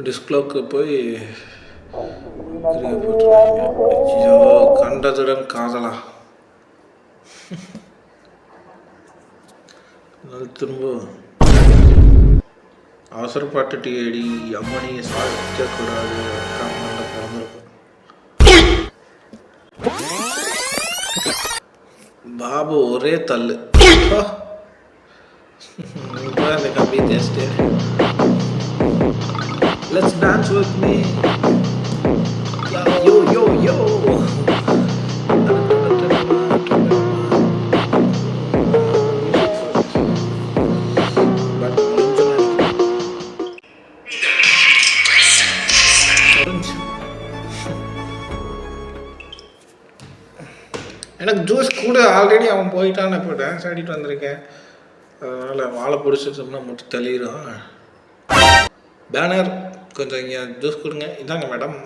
டிஸ்க்லோக்கு போய் போட்டுருவாங்க. ஐயோ, கண்டதுடன் காதலா. திரும்ப அவசரப்பட்டு டிஐடி அம்மனியை சாதிக்கக்கூடாது. பாபு ஒரே தள்ளு. அந்த கம்பி தேஸ்டே. Let's dance with me. Yo yo yo. எனக்கு ஜூஸ் கூட ஆல்ரெடி அவன் போயிட்டான். இப்போ டான்ஸ் ஆடிட்டு வந்திருக்கேன். அதனால் வாழை பிடிச்சிட்டோம்னா மட்டும் தெளிடும். பேனர் கொஞ்சம் இங்கே ஜூஸ் கொடுங்க. இதாங்க மேடம்.